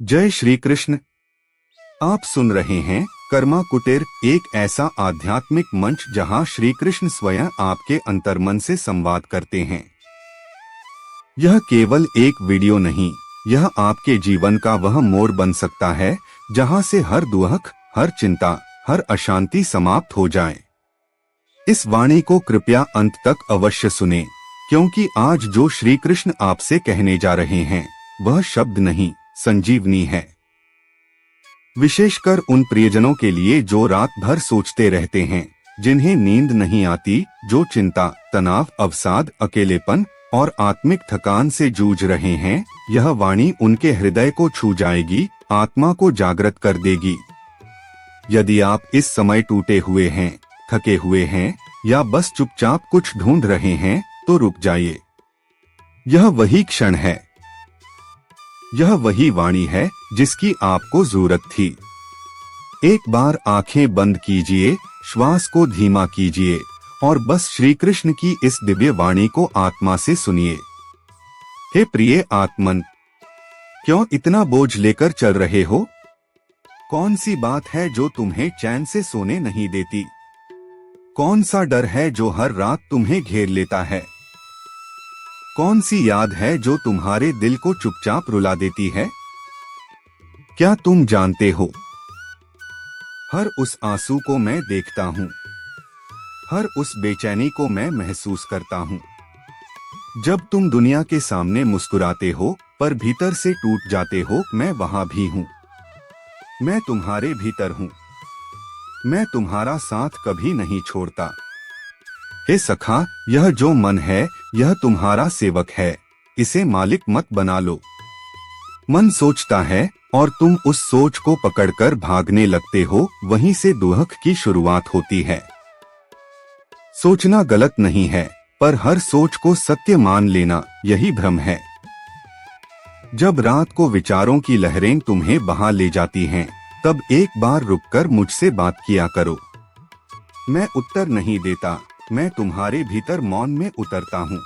जय श्री कृष्ण। आप सुन रहे हैं कर्मा कुटीर, एक ऐसा आध्यात्मिक मंच जहां श्री कृष्ण स्वयं आपके अंतर्मन से संवाद करते हैं। यह केवल एक वीडियो नहीं, यह आपके जीवन का वह मोड़ बन सकता है जहां से हर दुख, हर चिंता, हर अशांति समाप्त हो जाए। इस वाणी को कृपया अंत तक अवश्य सुने, क्योंकि आज जो श्री कृष्ण आपसे कहने जा रहे हैं वह शब्द नहीं, संजीवनी है। विशेषकर उन प्रियजनों के लिए जो रात भर सोचते रहते हैं, जिन्हें नींद नहीं आती, जो चिंता, तनाव, अवसाद, अकेलेपन और आत्मिक थकान से जूझ रहे हैं। यह वाणी उनके हृदय को छू जाएगी, आत्मा को जागृत कर देगी। यदि आप इस समय टूटे हुए हैं, थके हुए हैं या बस चुपचाप कुछ ढूंढ रहे हैं, तो रुक जाइए। यह वही क्षण है, यह वही वाणी है जिसकी आपको जरूरत थी। एक बार आंखें बंद कीजिए, श्वास को धीमा कीजिए और बस श्री कृष्ण की इस दिव्य वाणी को आत्मा से सुनिए। हे प्रिय आत्मन, क्यों इतना बोझ लेकर चल रहे हो? कौन सी बात है जो तुम्हें चैन से सोने नहीं देती? कौन सा डर है जो हर रात तुम्हें घेर लेता है? कौन सी याद है जो तुम्हारे दिल को चुपचाप रुला देती है? क्या तुम जानते हो, हर उस आंसू को मैं देखता हूँ, हर उस बेचैनी को मैं महसूस करता हूँ। जब तुम दुनिया के सामने मुस्कुराते हो पर भीतर से टूट जाते हो, मैं वहां भी हूँ। मैं तुम्हारे भीतर हूँ, मैं तुम्हारा साथ कभी नहीं छोड़ता। हे सखा, यह जो मन है यह तुम्हारा सेवक है, इसे मालिक मत बना लो। मन सोचता है और तुम उस सोच को पकड़कर भागने लगते हो, वहीं से दुख की शुरुआत होती है। सोचना गलत नहीं है, पर हर सोच को सत्य मान लेना यही भ्रम है। जब रात को विचारों की लहरें तुम्हें बहा ले जाती हैं, तब एक बार रुककर मुझसे बात किया करो। मैं उत्तर नहीं देता, मैं तुम्हारे भीतर मौन में उतरता हूँ।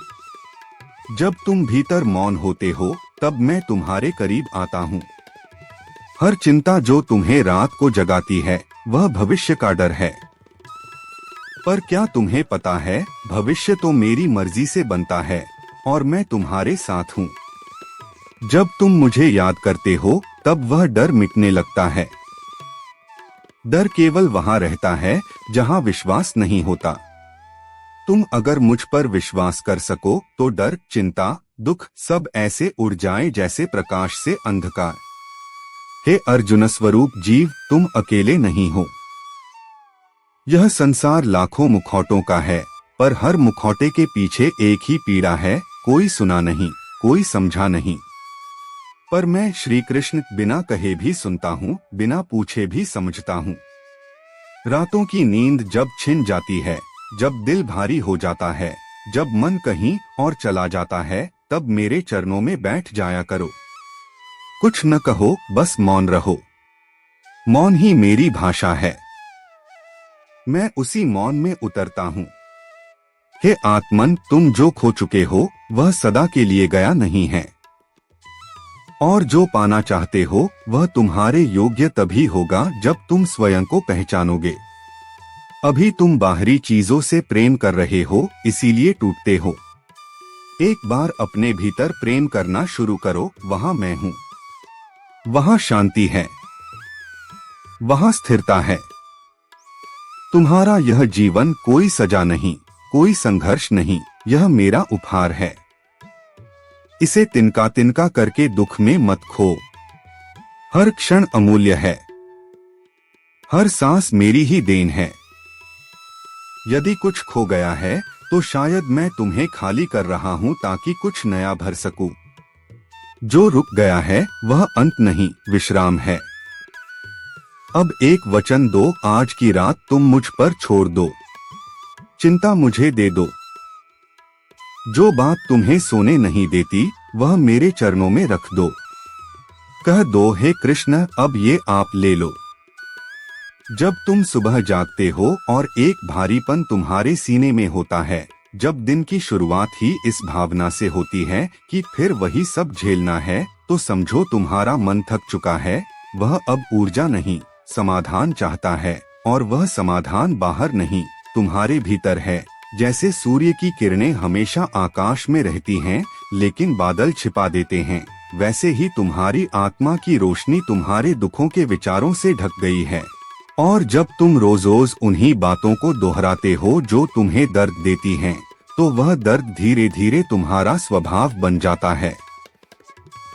जब तुम भीतर मौन होते हो तब मैं तुम्हारे करीब आता हूँ। हर चिंता जो तुम्हें रात को जगाती है वह भविष्य का डर है। पर क्या तुम्हें पता है, भविष्य तो मेरी मर्जी से बनता है और मैं तुम्हारे साथ हूँ। जब तुम मुझे याद करते हो तब वह डर मिटने लगता है। डर केवल वहां रहता है जहां विश्वास नहीं होता। तुम अगर मुझ पर विश्वास कर सको तो डर, चिंता, दुख सब ऐसे उड़ जाए जैसे प्रकाश से अंधकार। हे अर्जुन स्वरूप जीव, तुम अकेले नहीं हो। यह संसार लाखों मुखौटों का है, पर हर मुखौटे के पीछे एक ही पीड़ा है। कोई सुना नहीं, कोई समझा नहीं, पर मैं श्री कृष्ण बिना कहे भी सुनता हूँ, बिना पूछे भी समझता हूँ। रातों की नींद जब छिन जाती है, जब दिल भारी हो जाता है, जब मन कहीं और चला जाता है, तब मेरे चरणों में बैठ जाया करो। कुछ न कहो, बस मौन रहो। मौन ही मेरी भाषा है, मैं उसी मौन में उतरता हूँ। हे आत्मन, तुम जो खो चुके हो वह सदा के लिए गया नहीं है, और जो पाना चाहते हो वह तुम्हारे योग्य तभी होगा जब तुम स्वयं को पहचानोगे। अभी तुम बाहरी चीजों से प्रेम कर रहे हो, इसीलिए टूटते हो। एक बार अपने भीतर प्रेम करना शुरू करो, वहां मैं हूं, वहां शांति है, वहां स्थिरता है। तुम्हारा यह जीवन कोई सजा नहीं, कोई संघर्ष नहीं, यह मेरा उपहार है। इसे तिनका तिनका करके दुख में मत खो। हर क्षण अमूल्य है, हर सांस मेरी ही देन है। यदि कुछ खो गया है तो शायद मैं तुम्हें खाली कर रहा हूं ताकि कुछ नया भर सकूं। जो रुक गया है वह अंत नहीं, विश्राम है। अब एक वचन दो, आज की रात तुम मुझ पर छोड़ दो। चिंता मुझे दे दो। जो बात तुम्हें सोने नहीं देती वह मेरे चरणों में रख दो। कह दो, हे कृष्ण, अब ये आप ले लो। जब तुम सुबह जागते हो और एक भारीपन तुम्हारे सीने में होता है, जब दिन की शुरुआत ही इस भावना से होती है कि फिर वही सब झेलना है, तो समझो तुम्हारा मन थक चुका है। वह अब ऊर्जा नहीं, समाधान चाहता है, और वह समाधान बाहर नहीं, तुम्हारे भीतर है। जैसे सूर्य की किरणें हमेशा आकाश में रहती हैं, लेकिन बादल छिपा देते हैं, वैसे ही तुम्हारी आत्मा की रोशनी तुम्हारे दुखों के विचारों से ढक गई है। और जब तुम रोज रोज उन्हीं बातों को दोहराते हो जो तुम्हें दर्द देती हैं, तो वह दर्द धीरे धीरे तुम्हारा स्वभाव बन जाता है।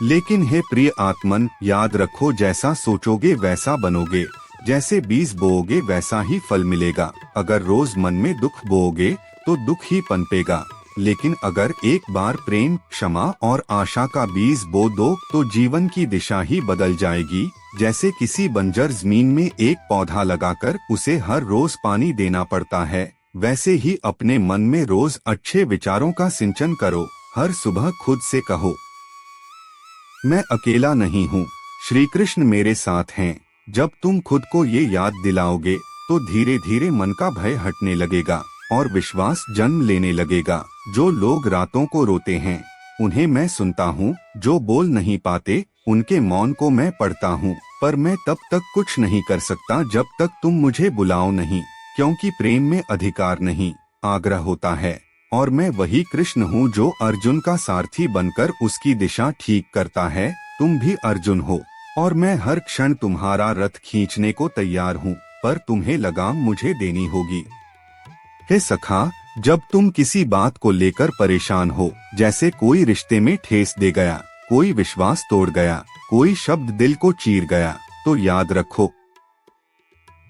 लेकिन हे प्रिय आत्मन, याद रखो, जैसा सोचोगे वैसा बनोगे, जैसे बीज बोओगे वैसा ही फल मिलेगा। अगर रोज मन में दुख बोओगे तो दुख ही पनपेगा, लेकिन अगर एक बार प्रेम, क्षमा और आशा का बीज बो दो तो जीवन की दिशा ही बदल जाएगी। जैसे किसी बंजर जमीन में एक पौधा लगाकर उसे हर रोज पानी देना पड़ता है, वैसे ही अपने मन में रोज अच्छे विचारों का सिंचन करो। हर सुबह खुद से कहो, मैं अकेला नहीं हूँ, श्री कृष्ण मेरे साथ हैं। जब तुम खुद को ये याद दिलाओगे तो धीरे धीरे मन का भय हटने लगेगा और विश्वास जन्म लेने लगेगा। जो लोग रातों को रोते हैं उन्हें मैं सुनता हूँ, जो बोल नहीं पाते उनके मौन को मैं पढ़ता हूँ, पर मैं तब तक कुछ नहीं कर सकता जब तक तुम मुझे बुलाओ नहीं, क्योंकि प्रेम में अधिकार नहीं, आग्रह होता है। और मैं वही कृष्ण हूँ जो अर्जुन का सारथी बनकर उसकी दिशा ठीक करता है। तुम भी अर्जुन हो और मैं हर क्षण तुम्हारा रथ खींचने को तैयार हूँ, पर तुम्हें लगाम मुझे देनी होगी। हे सखा, जब तुम किसी बात को लेकर परेशान हो, जैसे कोई रिश्ते में ठेस दे गया, कोई विश्वास तोड़ गया, कोई शब्द दिल को चीर गया, तो याद रखो,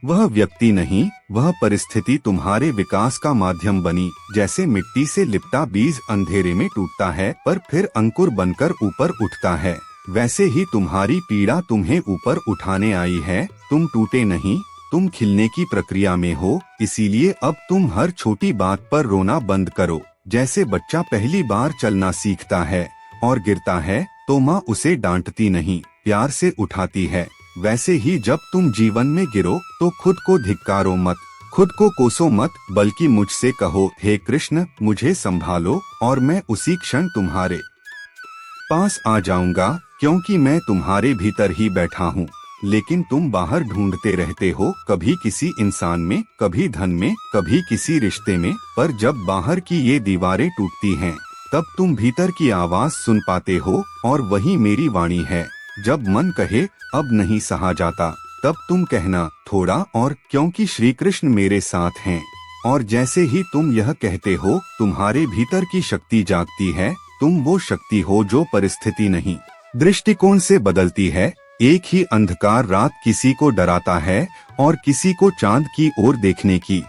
वह व्यक्ति नहीं, वह परिस्थिति तुम्हारे विकास का माध्यम बनी। जैसे मिट्टी से लिपटा बीज अंधेरे में टूटता है पर फिर अंकुर बनकर ऊपर उठता है, वैसे ही तुम्हारी पीड़ा तुम्हें ऊपर उठाने आई है। तुम टूटे नहीं, तुम खिलने की प्रक्रिया में हो। इसीलिए अब तुम हर छोटी बात पर रोना बंद करो। जैसे बच्चा पहली बार चलना सीखता है और गिरता है तो माँ उसे डांटती नहीं, प्यार से उठाती है। वैसे ही जब तुम जीवन में गिरो तो खुद को धिक्कारो मत, खुद को कोसो मत, बल्कि मुझसे कहो, हे कृष्ण मुझे संभालो, और मैं उसी क्षण तुम्हारे पास आ जाऊंगा, क्योंकि मैं तुम्हारे भीतर ही बैठा हूँ। लेकिन तुम बाहर ढूंढते रहते हो, कभी किसी इंसान में, कभी धन में, कभी किसी रिश्ते में, पर जब बाहर की ये दीवारें टूटती हैं तब तुम भीतर की आवाज सुन पाते हो, और वही मेरी वाणी है। जब मन कहे अब नहीं सहा जाता, तब तुम कहना थोड़ा और, क्योंकि श्री कृष्ण मेरे साथ हैं। और जैसे ही तुम यह कहते हो, तुम्हारे भीतर की शक्ति जागती है। तुम वो शक्ति हो जो परिस्थिति नहीं, दृष्टिकोण से बदलती है। एक ही अंधकार रात किसी को डराता है और किसी को चांद की ओर देखने की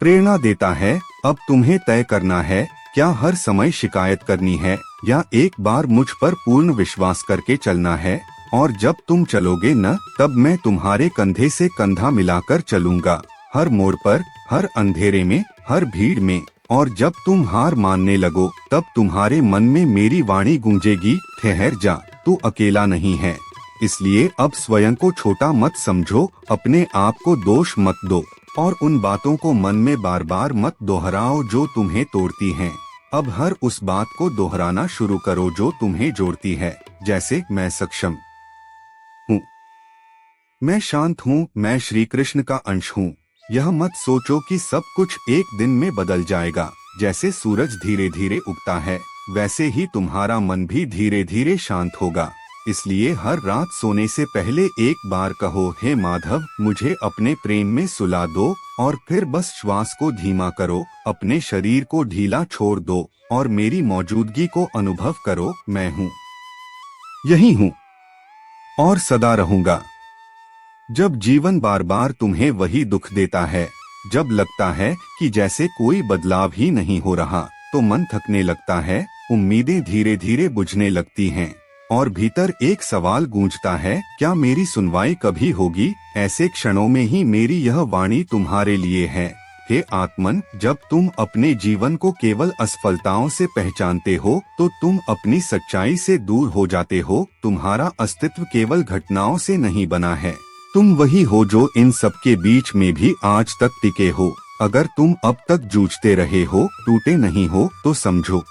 प्रेरणा देता है। अब तुम्हें तय करना है, क्या हर समय शिकायत करनी है या एक बार मुझ पर पूर्ण विश्वास करके चलना है। और जब तुम चलोगे न, तब मैं तुम्हारे कंधे से कंधा मिलाकर चलूंगा, हर मोड़ पर, हर अंधेरे में, हर भीड़ में। और जब तुम हार मानने लगो तब तुम्हारे मन में मेरी वाणी गूंजेगी, ठहर जा, तू अकेला नहीं है। इसलिए अब स्वयं को छोटा मत समझो, अपने आप को दोष मत दो, और उन बातों को मन में बार बार मत दोहराओ जो तुम्हें तोड़ती हैं। अब हर उस बात को दोहराना शुरू करो जो तुम्हें जोड़ती है। जैसे मैं सक्षम हूँ, मैं शांत हूँ, मैं श्री कृष्ण का अंश हूँ। यह मत सोचो कि सब कुछ एक दिन में बदल जाएगा। जैसे सूरज धीरे धीरे उगता है, वैसे ही तुम्हारा मन भी धीरे धीरे शांत होगा। इसलिए हर रात सोने से पहले एक बार कहो, हे माधव मुझे अपने प्रेम में सुला दो, और फिर बस श्वास को धीमा करो, अपने शरीर को ढीला छोड़ दो और मेरी मौजूदगी को अनुभव करो। मैं हूँ, यही हूँ और सदा रहूंगा। जब जीवन बार बार तुम्हें वही दुख देता है, जब लगता है कि जैसे कोई बदलाव ही नहीं हो रहा, तो मन थकने लगता है, उम्मीदें धीरे धीरे बुझने लगती हैं, और भीतर एक सवाल गूंजता है, क्या मेरी सुनवाई कभी होगी। ऐसे क्षणों में ही मेरी यह वाणी तुम्हारे लिए है। हे आत्मन, जब तुम अपने जीवन को केवल असफलताओं से पहचानते हो तो तुम अपनी सच्चाई से दूर हो जाते हो। तुम्हारा अस्तित्व केवल घटनाओं से नहीं बना है, तुम वही हो जो इन सब के बीच में भी आज तक टिके हो। अगर तुम अब तक जूझते रहे हो, टूटे नहीं हो, तो समझो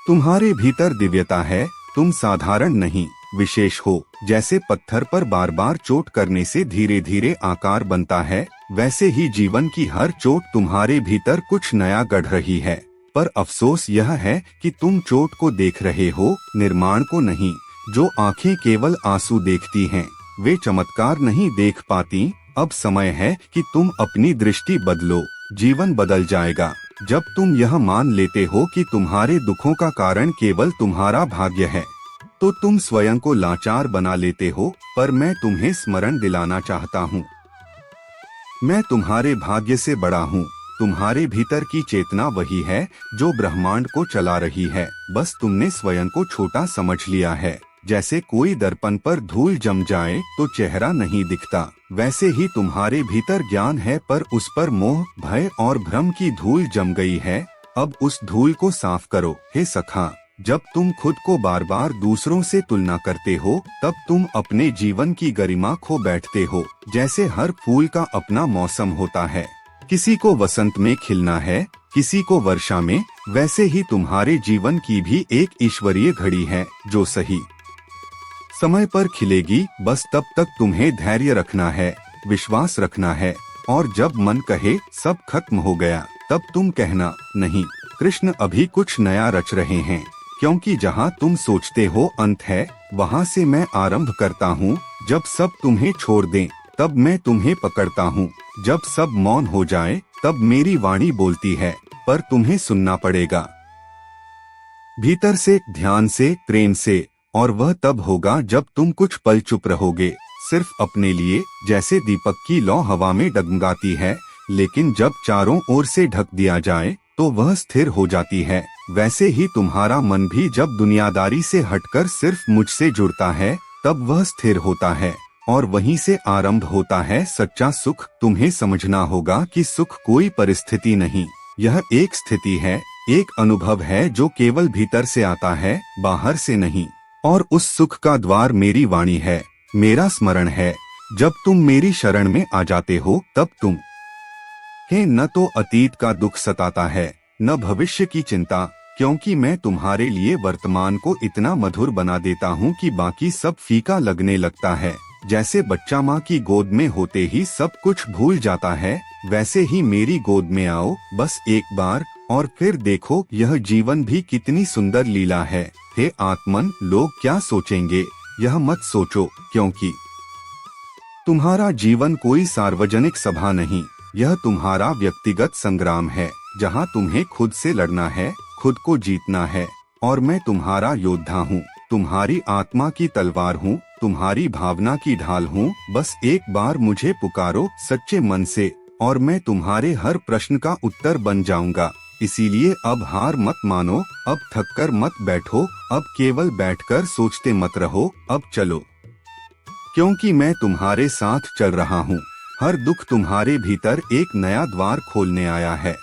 तुम्हारे भीतर दिव्यता है, तुम साधारण नहीं, विशेष हो। जैसे पत्थर पर बार बार चोट करने से धीरे धीरे आकार बनता है, वैसे ही जीवन की हर चोट तुम्हारे भीतर कुछ नया गढ़ रही है। पर अफसोस यह है कि तुम चोट को देख रहे हो, निर्माण को नहीं। जो आंखें केवल आंसू देखती हैं, वे चमत्कार नहीं देख पाती। अब समय है कि तुम अपनी दृष्टि बदलो, जीवन बदल जाएगा। जब तुम यह मान लेते हो कि तुम्हारे दुखों का कारण केवल तुम्हारा भाग्य है, तो तुम स्वयं को लाचार बना लेते हो। पर मैं तुम्हें स्मरण दिलाना चाहता हूँ, मैं तुम्हारे भाग्य से बड़ा हूँ। तुम्हारे भीतर की चेतना वही है जो ब्रह्मांड को चला रही है। बस तुमने स्वयं को छोटा समझ लिया है। जैसे कोई दर्पण पर धूल जम जाए तो चेहरा नहीं दिखता, वैसे ही तुम्हारे भीतर ज्ञान है, पर उस पर मोह, भय और भ्रम की धूल जम गई है। अब उस धूल को साफ करो। हे सखा, जब तुम खुद को बार बार दूसरों से तुलना करते हो, तब तुम अपने जीवन की गरिमा खो बैठते हो। जैसे हर फूल का अपना मौसम होता है, किसी को वसंत में खिलना है, किसी को वर्षा में, वैसे ही तुम्हारे जीवन की भी एक ईश्वरीय घड़ी है जो सही समय पर खिलेगी। बस तब तक तुम्हें धैर्य रखना है, विश्वास रखना है। और जब मन कहे सब खत्म हो गया, तब तुम कहना, नहीं, कृष्ण अभी कुछ नया रच रहे हैं। क्योंकि जहाँ तुम सोचते हो अंत है, वहाँ से मैं आरंभ करता हूँ। जब सब तुम्हें छोड़ दें, तब मैं तुम्हें पकड़ता हूँ। जब सब मौन हो जाए, तब मेरी वाणी बोलती है, पर तुम्हें सुनना पड़ेगा, भीतर से, ध्यान से, प्रेम से। और वह तब होगा जब तुम कुछ पल चुप रहोगे, सिर्फ अपने लिए। जैसे दीपक की लौ हवा में डगमगाती है, लेकिन जब चारों ओर से ढक दिया जाए तो वह स्थिर हो जाती है। वैसे ही तुम्हारा मन भी जब दुनियादारी से हटकर सिर्फ मुझसे जुड़ता है, तब वह स्थिर होता है। और वहीं से आरंभ होता है सच्चा सुख। तुम्हें समझना होगा कि सुख कोई परिस्थिति नहीं, यह एक स्थिति है, एक अनुभव है जो केवल भीतर से आता है, बाहर से नहीं। और उस सुख का द्वार मेरी वाणी है, मेरा स्मरण है। जब तुम मेरी शरण में आ जाते हो, तब तुम है न तो अतीत का दुख सताता है, न भविष्य की चिंता। क्योंकि मैं तुम्हारे लिए वर्तमान को इतना मधुर बना देता हूँ कि बाकी सब फीका लगने लगता है। जैसे बच्चा माँ की गोद में होते ही सब कुछ भूल जाता है, वैसे ही मेरी गोद में आओ बस एक बार, और फिर देखो यह जीवन भी कितनी सुंदर लीला है। हे आत्मन, लोग क्या सोचेंगे यह मत सोचो, क्योंकि तुम्हारा जीवन कोई सार्वजनिक सभा नहीं, यह तुम्हारा व्यक्तिगत संग्राम है, जहाँ तुम्हें खुद से लड़ना है, खुद को जीतना है। और मैं तुम्हारा योद्धा हूँ, तुम्हारी आत्मा की तलवार हूँ, तुम्हारी भावना की ढाल हूँ। बस एक बार मुझे पुकारो सच्चे मन से, और मैं तुम्हारे हर प्रश्न का उत्तर बन जाऊंगा। इसीलिए अब हार मत मानो, अब थककर मत बैठो, अब केवल बैठकर सोचते मत रहो, अब चलो, क्योंकि मैं तुम्हारे साथ चल रहा हूँ। हर दुख तुम्हारे भीतर एक नया द्वार खोलने आया है,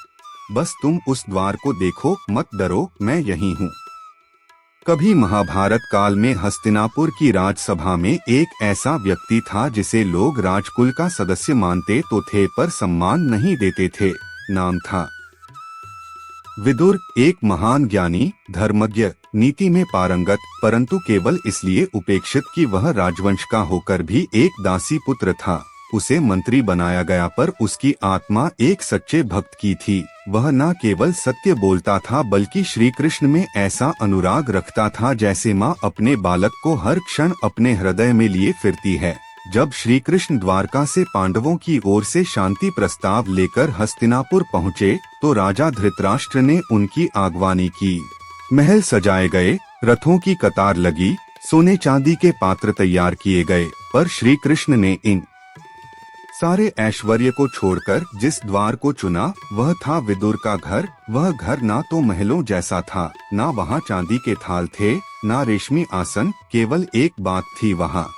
बस तुम उस द्वार को देखो, मत डरो, मैं यही हूँ। कभी महाभारत काल में हस्तिनापुर की राजसभा में एक ऐसा व्यक्ति था जिसे लोग राजकुल का सदस्य मानते तो थे, पर सम्मान नहीं देते थे। नाम था विदुर। एक महान ज्ञानी, धर्मज्ञ, नीति में पारंगत, परंतु केवल इसलिए उपेक्षित कि वह राजवंश का होकर भी एक दासी पुत्र था। उसे मंत्री बनाया गया, पर उसकी आत्मा एक सच्चे भक्त की थी। वह न केवल सत्य बोलता था, बल्कि श्री कृष्ण में ऐसा अनुराग रखता था जैसे माँ अपने बालक को हर क्षण अपने हृदय में लिए फिरती है। जब श्री कृष्ण द्वारका से पांडवों की ओर से शांति प्रस्ताव लेकर हस्तिनापुर पहुँचे, तो राजा धृतराष्ट्र ने उनकी आगवानी की। महल सजाए गए, रथों की कतार लगी, सोने चांदी के पात्र तैयार किए गए, पर श्री कृष्ण ने इन सारे ऐश्वर्य को छोड़कर जिस द्वार को चुना, वह था विदुर का घर। वह घर ना तो महलों जैसा था, ना वहाँ चांदी के थाल थे, ना रेशमी आसन, केवल एक बात थी वहाँ,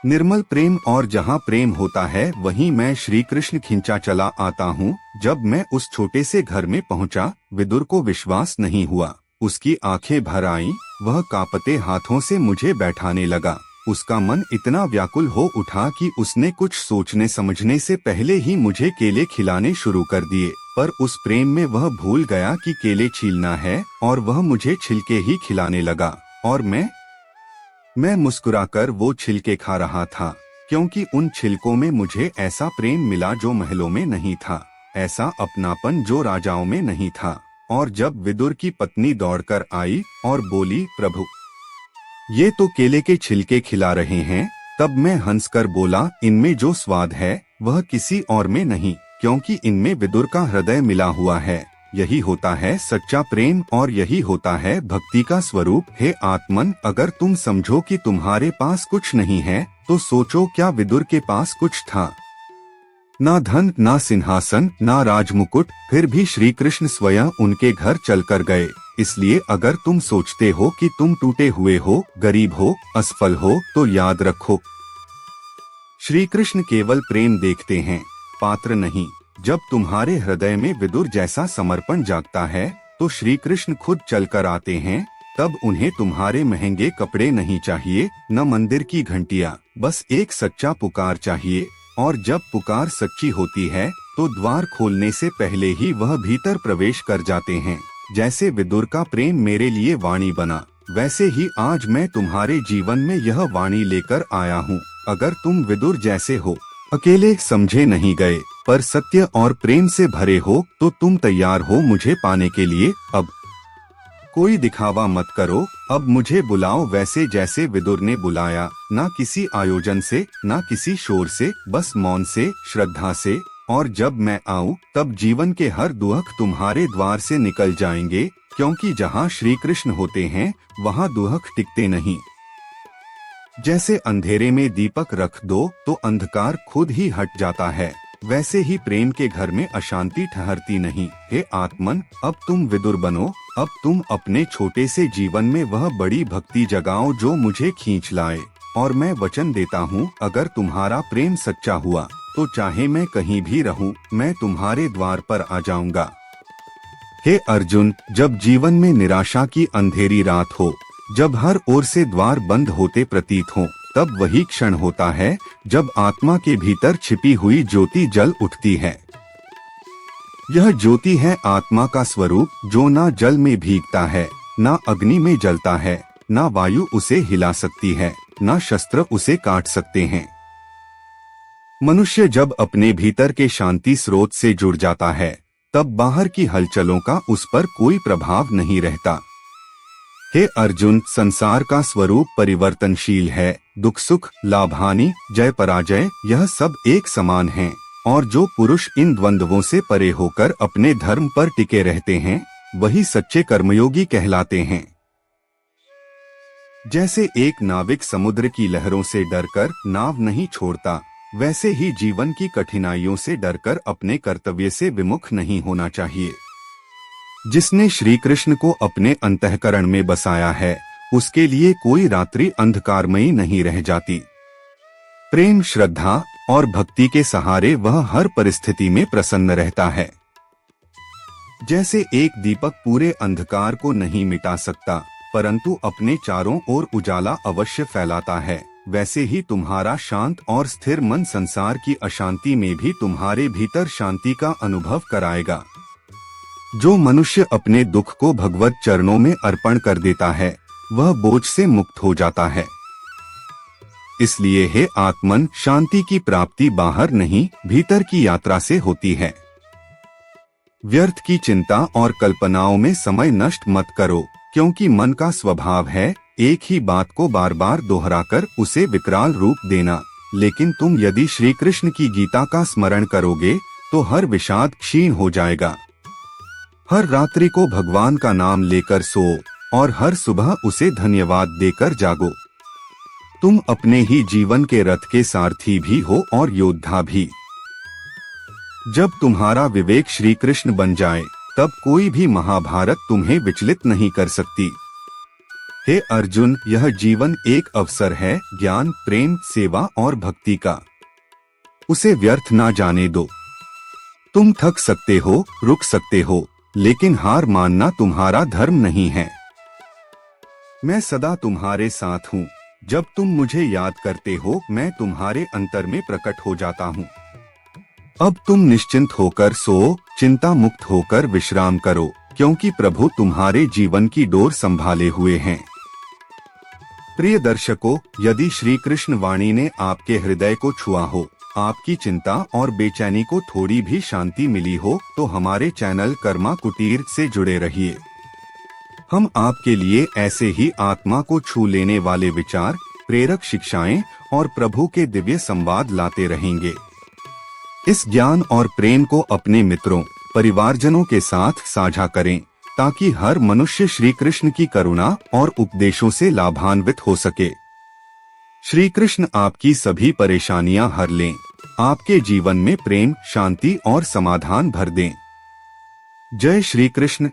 निर्मल प्रेम। और जहाँ प्रेम होता है, वहीं मैं श्री कृष्ण खिंचा चला आता हूँ। जब मैं उस छोटे से घर में पहुँचा, विदुर को विश्वास नहीं हुआ। उसकी आंखें भर आईं, वह कांपते हाथों से मुझे बैठाने लगा। उसका मन इतना व्याकुल हो उठा कि उसने कुछ सोचने समझने से पहले ही मुझे केले खिलाने शुरू कर दिए। पर उस प्रेम में वह भूल गया कि केले छीलना है और वह मुझे छिलके ही खिलाने लगा और मैं मुस्कुराकर वो छिलके खा रहा था, क्योंकि उन छिलकों में मुझे ऐसा प्रेम मिला जो महलों में नहीं था, ऐसा अपनापन जो राजाओं में नहीं था। और जब विदुर की पत्नी दौड़कर आई और बोली, प्रभु, ये तो केले के छिलके खिला रहे हैं, तब मैं हंसकर बोला, इनमें जो स्वाद है वह किसी और में नहीं, क्योंकि इनमें विदुर का हृदय मिला हुआ है। यही होता है सच्चा प्रेम और यही होता है भक्ति का स्वरूप। हे आत्मन, अगर तुम समझो कि तुम्हारे पास कुछ नहीं है तो सोचो क्या विदुर के पास कुछ था। ना धन, ना सिंहासन, ना राजमुकुट, फिर भी श्री कृष्ण स्वयं उनके घर चलकर गए। इसलिए अगर तुम सोचते हो कि तुम टूटे हुए हो, गरीब हो, असफल हो, तो याद रखो, श्री कृष्ण केवल प्रेम देखते हैं, पात्र नहीं। जब तुम्हारे हृदय में विदुर जैसा समर्पण जागता है तो श्री कृष्ण खुद चलकर आते हैं। तब उन्हें तुम्हारे महंगे कपड़े नहीं चाहिए, न मंदिर की घंटियां, बस एक सच्चा पुकार चाहिए। और जब पुकार सच्ची होती है तो द्वार खोलने से पहले ही वह भीतर प्रवेश कर जाते हैं। जैसे विदुर का प्रेम मेरे लिए वाणी बना, वैसे ही आज मैं तुम्हारे जीवन में यह वाणी लेकर आया हूँ। अगर तुम विदुर जैसे हो, अकेले समझे नहीं गए, पर सत्य और प्रेम से भरे हो, तो तुम तैयार हो मुझे पाने के लिए। अब कोई दिखावा मत करो, अब मुझे बुलाओ वैसे जैसे विदुर ने बुलाया, ना किसी आयोजन से, ना किसी शोर से, बस मौन से, श्रद्धा से। और जब मैं आऊं तब जीवन के हर दुख तुम्हारे द्वार से निकल जाएंगे, क्योंकि जहां श्री कृष्ण होते हैं वहां दुख टिकते नहीं। जैसे अंधेरे में दीपक रख दो तो अंधकार खुद ही हट जाता है, वैसे ही प्रेम के घर में अशांति ठहरती नहीं। हे आत्मन, अब तुम विदुर बनो, अब तुम अपने छोटे से जीवन में वह बड़ी भक्ति जगाओ जो मुझे खींच लाए। और मैं वचन देता हूँ, अगर तुम्हारा प्रेम सच्चा हुआ तो चाहे मैं कहीं भी रहूं, मैं तुम्हारे द्वार पर आ जाऊंगा। हे अर्जुन, जब जीवन में निराशा की अंधेरी रात हो, जब हर ओर से द्वार बंद होते प्रतीत हो, तब वही क्षण होता है जब आत्मा के भीतर छिपी हुई ज्योति जल उठती है। यह ज्योति है आत्मा का स्वरूप, जो ना जल में भीगता है, ना अग्नि में जलता है, ना वायु उसे हिला सकती है, ना शस्त्र उसे काट सकते हैं। मनुष्य जब अपने भीतर के शांति स्रोत से जुड़ जाता है, तब बाहर की हलचलों का उस पर कोई प्रभाव नहीं रहता। हे अर्जुन, संसार का स्वरूप परिवर्तनशील है। दुख सुख, लाभ हानि, जय पराजय, यह सब एक समान हैं। और जो पुरुष इन द्वंद्वों से परे होकर अपने धर्म पर टिके रहते हैं, वही सच्चे कर्मयोगी कहलाते हैं। जैसे एक नाविक समुद्र की लहरों से डरकर नाव नहीं छोड़ता, वैसे ही जीवन की कठिनाइयों से डरकर अपने कर्तव्य से विमुख नहीं होना चाहिए। जिसने श्री कृष्ण को अपने अंतःकरण में बसाया है, उसके लिए कोई रात्रि अंधकारमयी नहीं रह जाती। प्रेम, श्रद्धा और भक्ति के सहारे वह हर परिस्थिति में प्रसन्न रहता है। जैसे एक दीपक पूरे अंधकार को नहीं मिटा सकता, परंतु अपने चारों ओर उजाला अवश्य फैलाता है, वैसे ही तुम्हारा शांत और स्थिर मन संसार की अशांति में भी तुम्हारे भीतर शांति का अनुभव कराएगा। जो मनुष्य अपने दुख को भगवत चरणों में अर्पण कर देता है, वह बोझ से मुक्त हो जाता है। इसलिए हे आत्मन, शांति की प्राप्ति बाहर नहीं, भीतर की यात्रा से होती है। व्यर्थ की चिंता और कल्पनाओं में समय नष्ट मत करो, क्योंकि मन का स्वभाव है एक ही बात को बार बार दोहराकर उसे विकराल रूप देना। लेकिन तुम यदि श्री कृष्ण की गीता का स्मरण करोगे तो हर विषाद क्षीण हो जाएगा। हर रात्रि को भगवान का नाम लेकर सो और हर सुबह उसे धन्यवाद देकर जागो। तुम अपने ही जीवन के रथ के सारथी भी हो और योद्धा भी। जब तुम्हारा विवेक श्री कृष्ण बन जाए, तब कोई भी महाभारत तुम्हें विचलित नहीं कर सकती। हे अर्जुन, यह जीवन एक अवसर है ज्ञान, प्रेम, सेवा और भक्ति का। उसे व्यर्थ ना जाने दो। तुम थक सकते हो, रुक सकते हो, लेकिन हार मानना तुम्हारा धर्म नहीं है। मैं सदा तुम्हारे साथ हूँ। जब तुम मुझे याद करते हो, मैं तुम्हारे अंतर में प्रकट हो जाता हूँ। अब तुम निश्चिंत होकर सो, चिंता मुक्त होकर विश्राम करो, क्योंकि प्रभु तुम्हारे जीवन की डोर संभाले हुए हैं। प्रिय दर्शकों, यदि श्री कृष्ण वाणी ने आपके हृदय को छुआ हो, आपकी चिंता और बेचैनी को थोड़ी भी शांति मिली हो, तो हमारे चैनल कर्मा कुटीर से जुड़े रहिए। हम आपके लिए ऐसे ही आत्मा को छू लेने वाले विचार, प्रेरक शिक्षाएं और प्रभु के दिव्य संवाद लाते रहेंगे। इस ज्ञान और प्रेम को अपने मित्रों, परिवारजनों के साथ साझा करें, ताकि हर मनुष्य श्री कृष्ण की करुणा और उपदेशों से लाभान्वित हो सके। श्री कृष्ण आपकी सभी परेशानियां हर लें, आपके जीवन में प्रेम, शांति और समाधान भर दें। जय श्री कृष्ण।